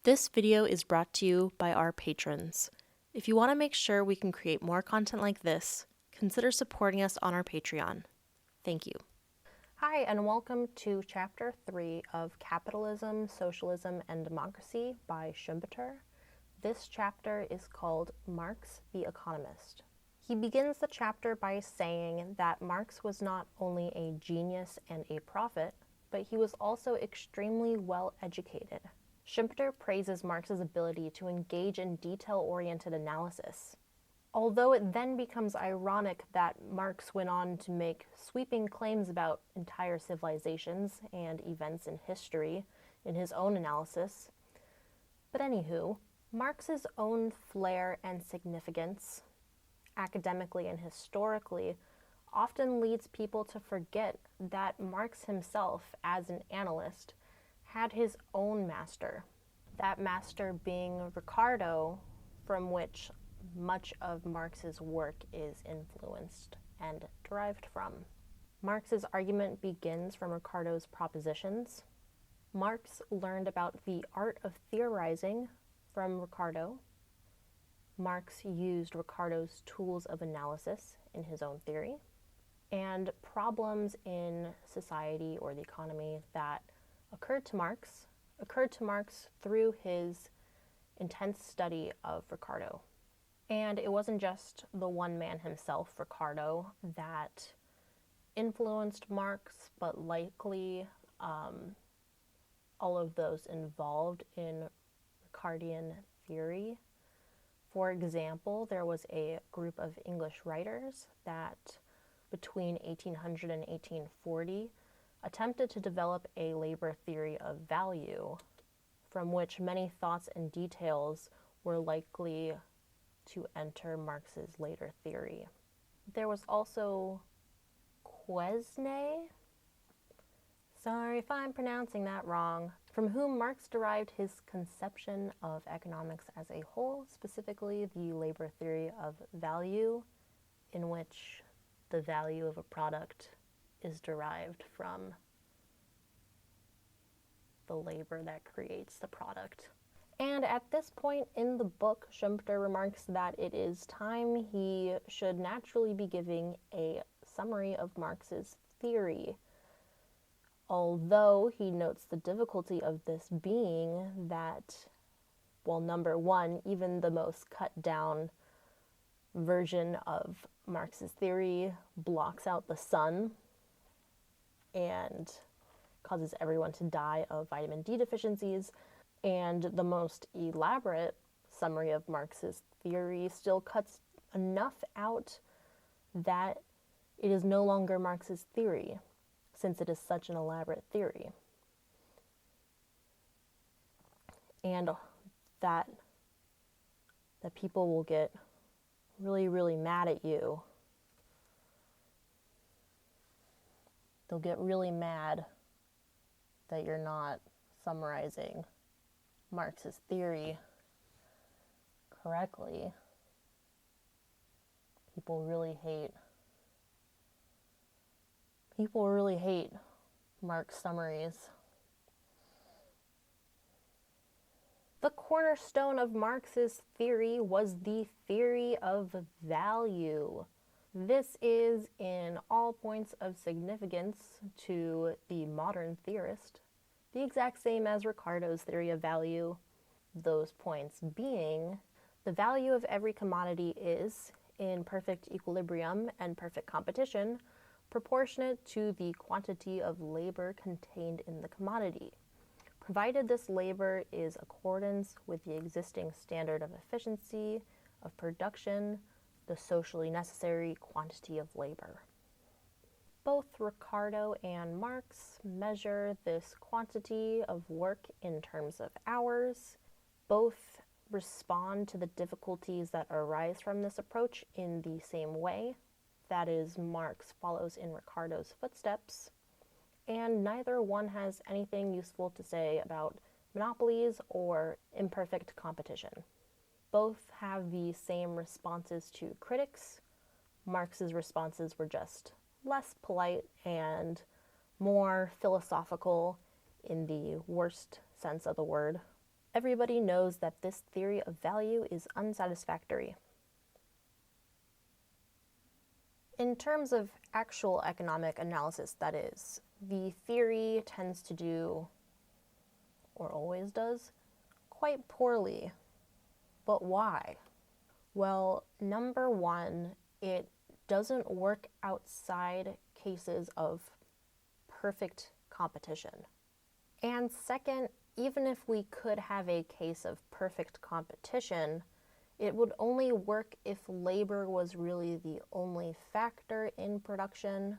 This video is brought to you by our patrons. If you want to make sure we can create more content like this, consider supporting us on our Patreon. Thank you. Hi, and welcome to Chapter 3 of Capitalism, Socialism and Democracy by Schumpeter. This chapter is called Marx the Economist. He begins the chapter by saying that Marx was not only a genius and a prophet, but he was also extremely well educated. Schumpeter praises Marx's ability to engage in detail-oriented analysis. Although it then becomes ironic that Marx went on to make sweeping claims about entire civilizations and events in history in his own analysis. But anywho, Marx's own flair and significance, academically and historically, often leads people to forget that Marx himself, as an analyst, had his own master, that master being Ricardo, from which much of Marx's work is influenced and derived from. Marx's argument begins from Ricardo's propositions. Marx learned about the art of theorizing from Ricardo. Marx used Ricardo's tools of analysis in his own theory, and problems in society or the economy that occurred to Marx through his intense study of Ricardo. And it wasn't just the one man himself, Ricardo, that influenced Marx, but likely all of those involved in Ricardian theory. For example, there was a group of English writers that between 1800 and 1840 attempted to develop a labor theory of value, from which many thoughts and details were likely to enter Marx's later theory. There was also Quesnay, sorry if I'm pronouncing that wrong, from whom Marx derived his conception of economics as a whole, specifically the labor theory of value, in which the value of a product is derived from the labor that creates the product. And at this point in the book, Schumpeter remarks that it is time he should naturally be giving a summary of Marx's theory, although he notes the difficulty of this being that, well, number one, even the most cut down version of Marx's theory blocks out the sun and causes everyone to die of vitamin D deficiencies, and the most elaborate summary of Marx's theory still cuts enough out that it is no longer Marx's theory, since it is such an elaborate theory. And that people will get really, really mad at you. They'll get really mad that you're not summarizing Marx's theory correctly. People really hate Marx summaries. The cornerstone of Marx's theory was the theory of value. This is, in all points of significance to the modern theorist, the exact same as Ricardo's theory of value. Those points being, the value of every commodity is, in perfect equilibrium and perfect competition, proportionate to the quantity of labor contained in the commodity, provided this labor is accordance with the existing standard of efficiency of production, the socially necessary quantity of labor. Both Ricardo and Marx measure this quantity of work in terms of hours. Both respond to the difficulties that arise from this approach in the same way. That is, Marx follows in Ricardo's footsteps, and neither one has anything useful to say about monopolies or imperfect competition. Both have the same responses to critics. Marx's responses were just less polite and more philosophical in the worst sense of the word. Everybody knows that this theory of value is unsatisfactory. In terms of actual economic analysis, that is, the theory tends to do, or always does, quite poorly. But why? Well, number one, it doesn't work outside cases of perfect competition. And second, even if we could have a case of perfect competition, it would only work if labor was really the only factor in production.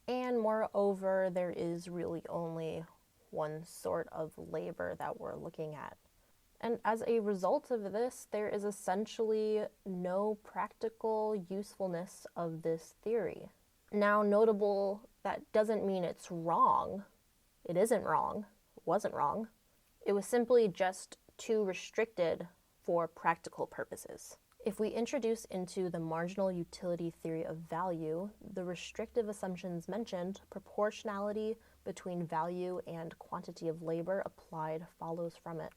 And moreover, there is really only one sort of labor that we're looking at. And as a result of this, there is essentially no practical usefulness of this theory. Now, notable, that doesn't mean it's wrong. It isn't wrong. It wasn't wrong. It was simply just too restricted for practical purposes. If we introduce into the marginal utility theory of value the restrictive assumptions mentioned, proportionality between value and quantity of labor applied follows from it.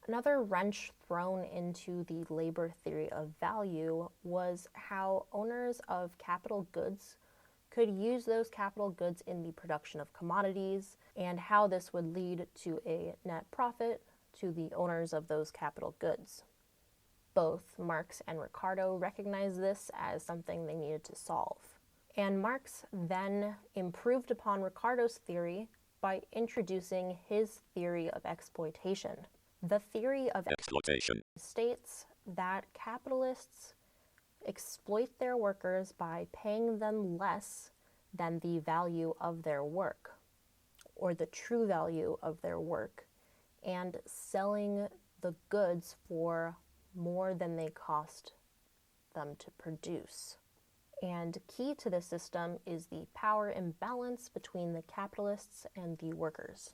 Another wrench thrown into the labor theory of value was how owners of capital goods could use those capital goods in the production of commodities, and how this would lead to a net profit to the owners of those capital goods. Both Marx and Ricardo recognized this as something they needed to solve. And Marx then improved upon Ricardo's theory by introducing his theory of exploitation. The theory of exploitation states that capitalists exploit their workers by paying them less than the value of their work, or the true value of their work, and selling the goods for more than they cost them to produce. And key to this system is the power imbalance between the capitalists and the workers,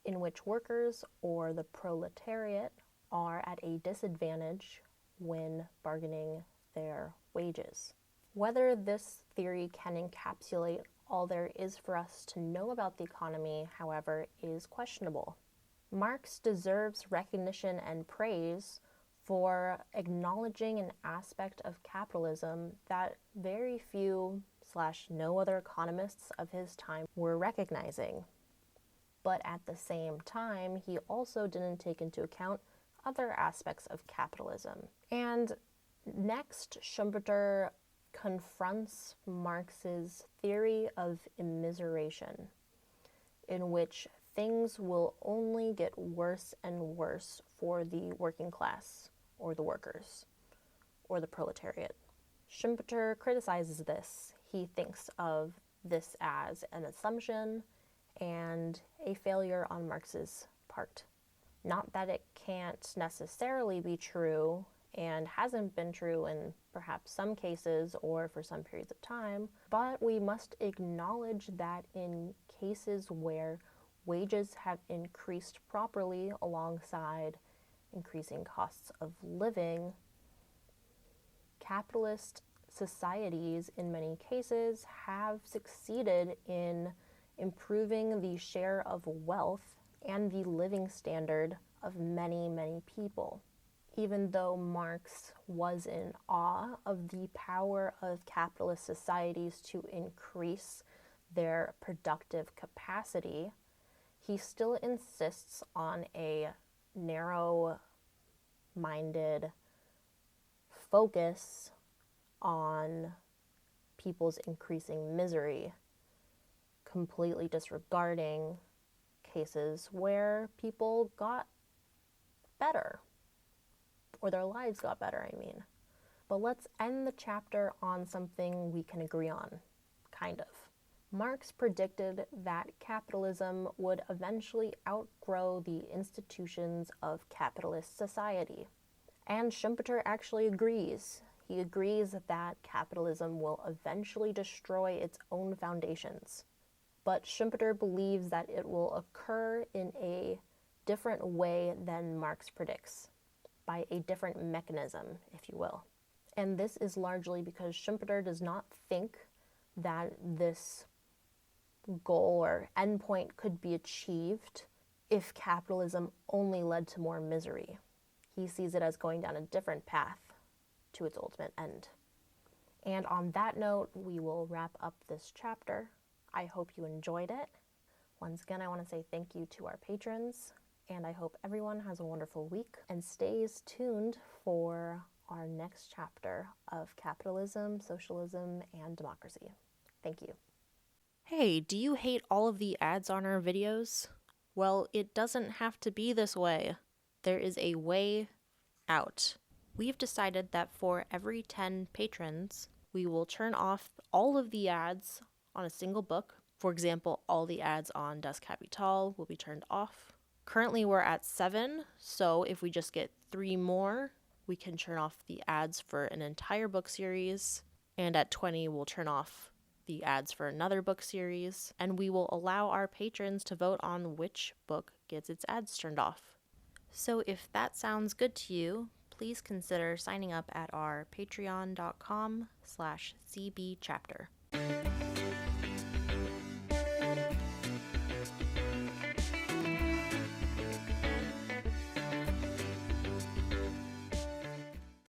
in which workers, or the proletariat, are at a disadvantage when bargaining their wages. Whether this theory can encapsulate all there is for us to know about the economy, however, is questionable. Marx deserves recognition and praise for acknowledging an aspect of capitalism that very few / no other economists of his time were recognizing. But at the same time, he also didn't take into account other aspects of capitalism. And next, Schumpeter confronts Marx's theory of immiseration, in which things will only get worse and worse for the working class, or the workers, or the proletariat. Schumpeter criticizes this. He thinks of this as an assumption and a failure on Marx's part. Not that it can't necessarily be true, and hasn't been true in perhaps some cases or for some periods of time, but we must acknowledge that in cases where wages have increased properly alongside increasing costs of living, capitalist societies in many cases have succeeded in improving the share of wealth and the living standard of many, many people. Even though Marx was in awe of the power of capitalist societies to increase their productive capacity, he still insists on a narrow-minded focus on people's increasing misery, completely disregarding cases where people got better, or their lives got better, I mean. But let's end the chapter on something we can agree on, kind of. Marx predicted that capitalism would eventually outgrow the institutions of capitalist society. And Schumpeter actually agrees. He agrees that capitalism will eventually destroy its own foundations. But Schumpeter believes that it will occur in a different way than Marx predicts, by a different mechanism, if you will. And this is largely because Schumpeter does not think that this goal or endpoint could be achieved if capitalism only led to more misery. He sees it as going down a different path to its ultimate end. And on that note, we will wrap up this chapter. I hope you enjoyed it. Once again, I want to say thank you to our patrons, and I hope everyone has a wonderful week and stays tuned for our next chapter of Capitalism, Socialism, and Democracy. Thank you. Hey, do you hate all of the ads on our videos? Well, it doesn't have to be this way. There is a way out. We've decided that for every 10 patrons, we will turn off all of the ads on a single book. For example, all the ads on Das Kapital will be turned off. Currently, we're at 7, so if we just get 3 more, we can turn off the ads for an entire book series. And at 20, we'll turn off the ads for another book series. And we will allow our patrons to vote on which book gets its ads turned off. So if that sounds good to you, please consider signing up at our patreon.com/cbchapter.